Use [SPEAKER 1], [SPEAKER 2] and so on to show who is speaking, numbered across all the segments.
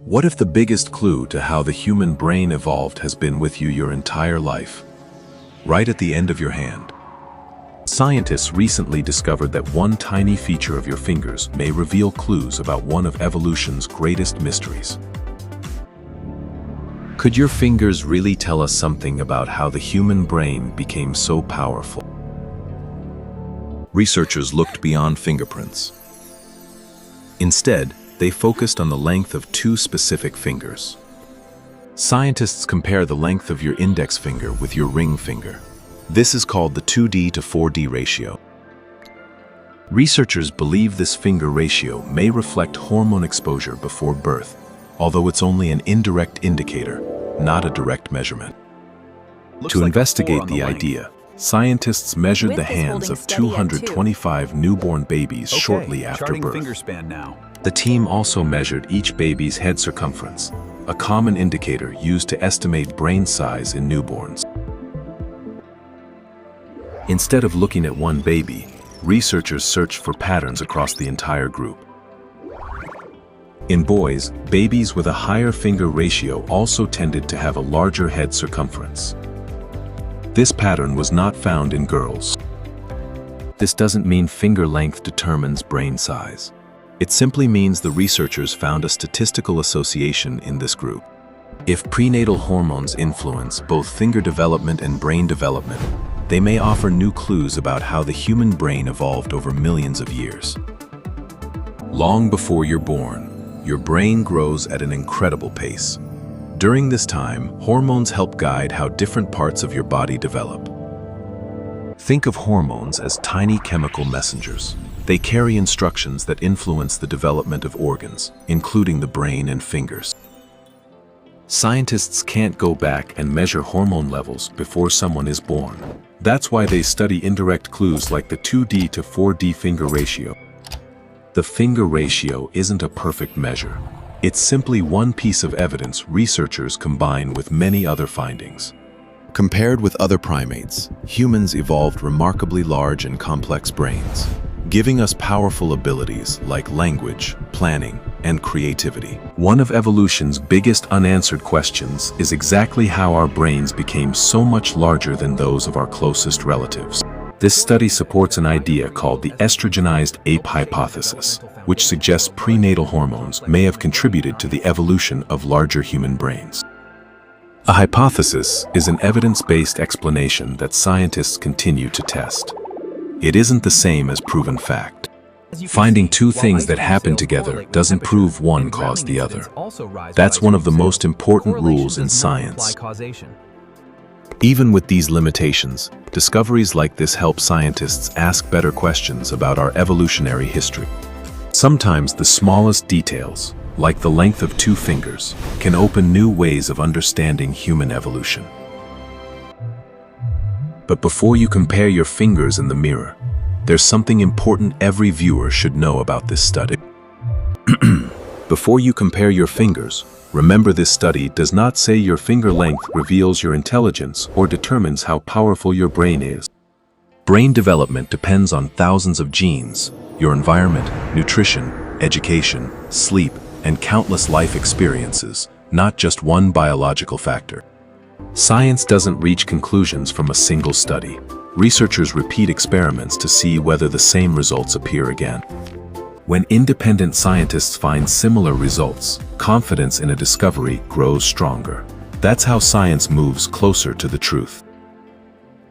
[SPEAKER 1] What if the biggest clue to how the human brain evolved has been with you your entire life? Right at the end of your hand. Scientists recently discovered that one tiny feature of your fingers may reveal clues about one of evolution's greatest mysteries. Could your fingers really tell us something about how the human brain became so powerful? Researchers looked beyond fingerprints. Instead, they focused on the length of two specific fingers. Scientists compare the length of your index finger with your ring finger. This is called the 2D to 4D ratio. Researchers believe this finger ratio may reflect hormone exposure before birth, although it's only an indirect indicator, not a direct measurement. To investigate the idea, scientists measured the hands of 225 newborn babies shortly after birth. The team also measured each baby's head circumference, a common indicator used to estimate brain size in newborns. Instead of looking at one baby, researchers searched for patterns across the entire group. In boys, babies with a higher finger ratio also tended to have a larger head circumference. This pattern was not found in girls. This doesn't mean finger length determines brain size. It simply means the researchers found a statistical association in this group. If prenatal hormones influence both finger development and brain development, they may offer new clues about how the human brain evolved over millions of years. Long before you're born, your brain grows at an incredible pace. During this time, hormones help guide how different parts of your body develop. Think of hormones as tiny chemical messengers. They carry instructions that influence the development of organs, including the brain and fingers. Scientists can't go back and measure hormone levels before someone is born. That's why they study indirect clues like the 2D to 4D finger ratio. The finger ratio isn't a perfect measure. It's simply one piece of evidence researchers combine with many other findings. Compared with other primates, humans evolved remarkably large and complex brains, giving us powerful abilities like language, planning, and creativity. One of evolution's biggest unanswered questions is exactly how our brains became so much larger than those of our closest relatives. This study supports an idea called the estrogenized ape hypothesis, which suggests prenatal hormones may have contributed to the evolution of larger human brains. A hypothesis is an evidence-based explanation that scientists continue to test. It isn't the same as proven fact. Finding two things that happen together doesn't prove one caused the other. That's one of the most important rules in science. Even with these limitations, discoveries like this help scientists ask better questions about our evolutionary history. Sometimes the smallest details, like the length of two fingers, can open new ways of understanding human evolution. But before you compare your fingers in the mirror, there's something important every viewer should know about this study. Before you compare your fingers, remember this study does not say your finger length reveals your intelligence or determines how powerful your brain is. Brain development depends on thousands of genes, your environment, nutrition, education, sleep, and countless life experiences, not just one biological factor. Science doesn't reach conclusions from a single study. Researchers repeat experiments to see whether the same results appear again. When independent scientists find similar results, confidence in a discovery grows stronger. That's how science moves closer to the truth.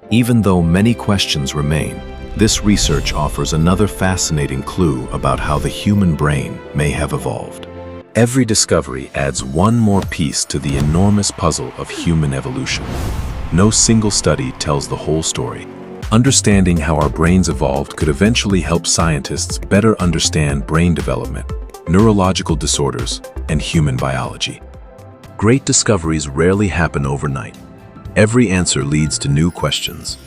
[SPEAKER 1] Even though many questions remain, this research offers another fascinating clue about how the human brain may have evolved. Every discovery adds one more piece to the enormous puzzle of human evolution. No single study tells the whole story. Understanding how our brains evolved could eventually help scientists better understand brain development, neurological disorders, and human biology. Great discoveries rarely happen overnight. Every answer leads to new questions,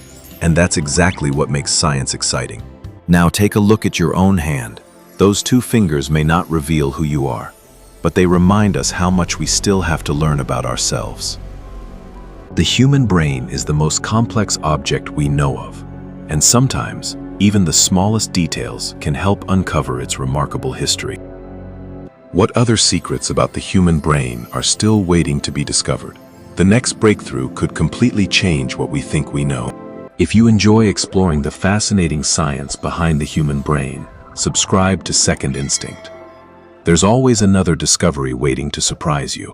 [SPEAKER 1] and that's exactly what makes science exciting. Now take a look at your own hand. Those two fingers may not reveal who you are, but they remind us how much we still have to learn about ourselves. The human brain is the most complex object we know of, and sometimes, even the smallest details can help uncover its remarkable history. What other secrets about the human brain are still waiting to be discovered? The next breakthrough could completely change what we think we know. If you enjoy exploring the fascinating science behind the human brain, subscribe to Second Instinct. There's always another discovery waiting to surprise you.